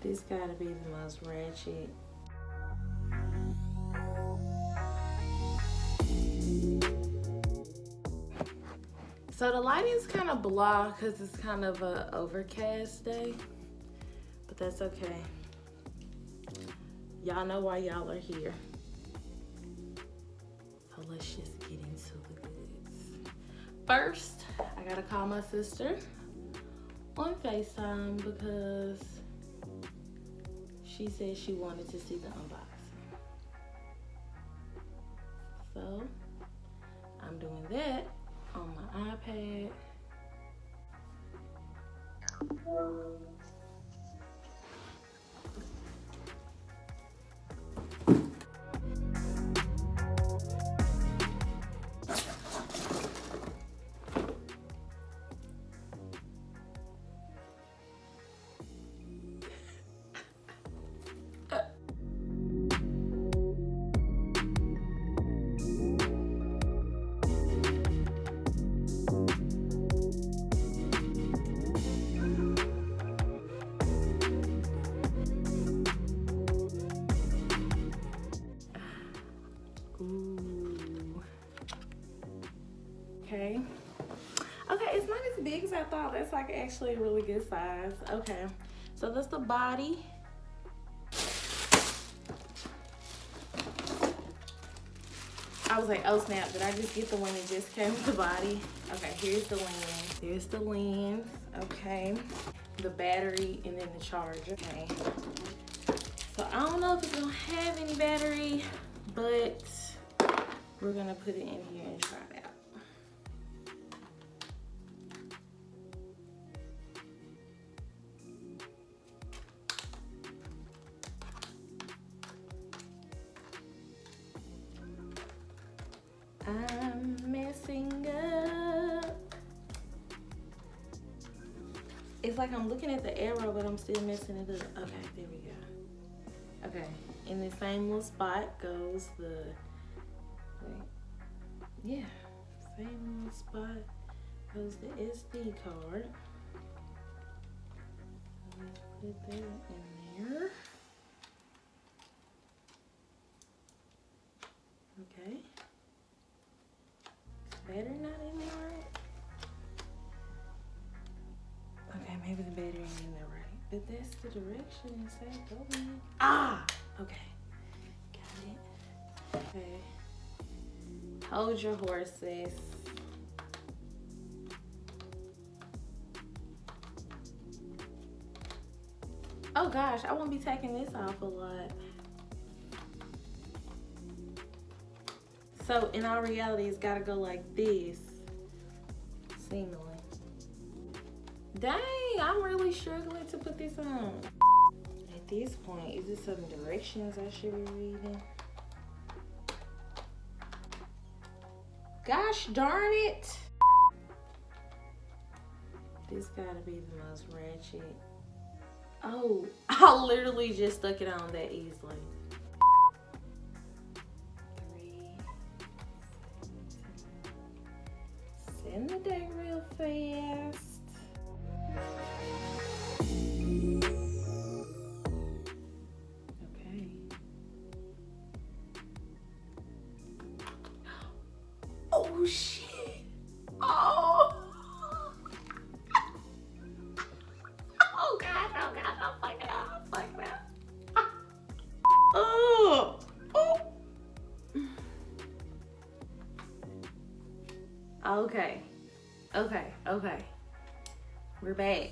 This gotta be the most ratchet. So the lighting's kind of blah because it's kind of a overcast day, but that's okay. Y'all know why y'all are here. So let's just get into the goods. First, I gotta call my sister on FaceTime because she said she wanted to see the unboxing. So I'm doing that on my iPad. Okay. Okay, it's not as big as I thought. That's like actually a really good size. Okay, so that's the body. I was like, oh snap, did I just get the one that just came with the body? Okay, here's the lens. Here's the lens, okay. The battery and then the charger, okay. So I don't know if it's gonna have any battery, but we're gonna put it in here and try it out. I'm messing up. It's like I'm looking at the arrow, but I'm still messing it up. Okay, there we go. Okay, in the same little spot goes the, yeah, same little spot goes the SD card. Let's put that in there. Okay. Battery not in there right? Okay, maybe the battery ain't in there right. But that's the direction it said go in. Ah! Okay. Got it. Okay. Hold your horses. Oh gosh, I won't be taking this off a lot. So in all reality, it's gotta go like this, seemingly. Dang, I'm really struggling to put this on. At this point, is there some directions I should be reading? Gosh darn it. This gotta be the most ratchet. Oh, I literally just stuck it on that easily. Send the day real fast. Okay. Oh shit. Oh. Oh god, oh god, I'm fucking up, I'm fucking up. Oh. Oh. Okay. Okay, okay. We're back.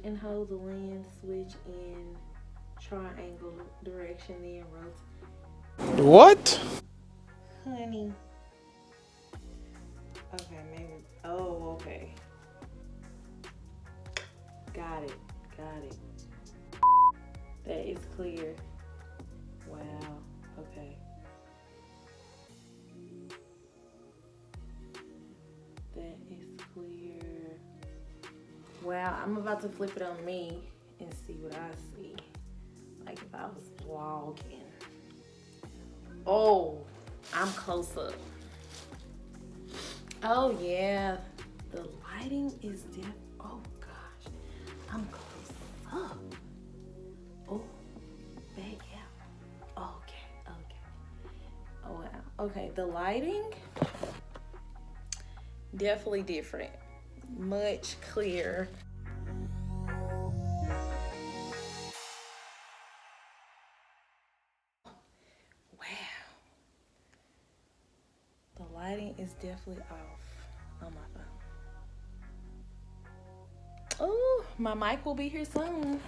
And hold the lens switch in triangle direction, then rotate. What? Honey. Okay, maybe. Oh, okay. Got it. Got it. That is clear. Wow. Okay. That is clear. Wow, I'm about to flip it on me and see what I see. Like if I was vlogging. Oh, I'm close up. Oh yeah, the lighting is oh gosh, I'm close up. Okay, the lighting, definitely different. Much clearer. Wow. The lighting is definitely off on my phone. Oh, my mic will be here soon.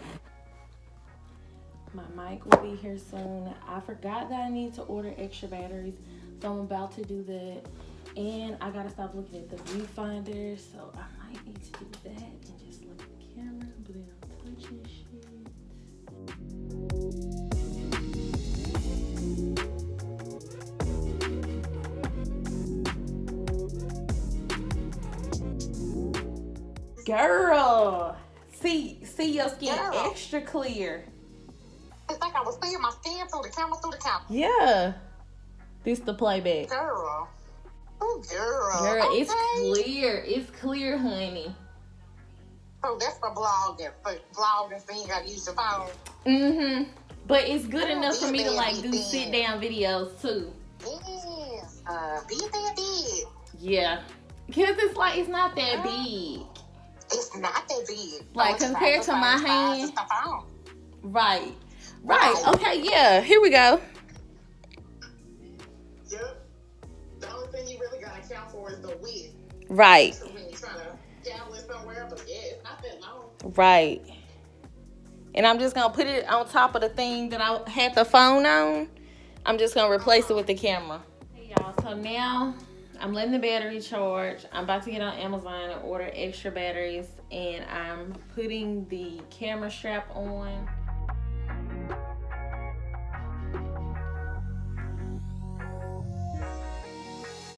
My mic will be here soon. I forgot that I need to order extra batteries, so I'm about to do that. And I gotta stop looking at the viewfinder, so I might need to do that and just look at the camera, but then I'm touching shit. Girl, see your skin extra clear. It's like I was seeing my skin through the camera, Yeah. This the playback. Girl. Oh, girl. Girl, okay. It's clear. It's clear, honey. So that's for vlogging. For vlogging, so you gotta use your phone. Mm-hmm. But it's good enough for me to like do sit-down videos too. Yes. Be that big. Yeah. Because it's like, it's not that big. It's not that big. Like, compared to my hand. The phone. Right. Okay, yeah. Here we go. Yep. The only thing you really gotta account for is the width. Right. So when you're trying to gamble it somewhere, but yeah, it's not that long. Right. And I'm just going to put it on top of the thing that I had the phone on. I'm just going to replace it with the camera. Hey, y'all. So now I'm letting the battery charge. I'm about to get on Amazon and order extra batteries. And I'm putting the camera strap on.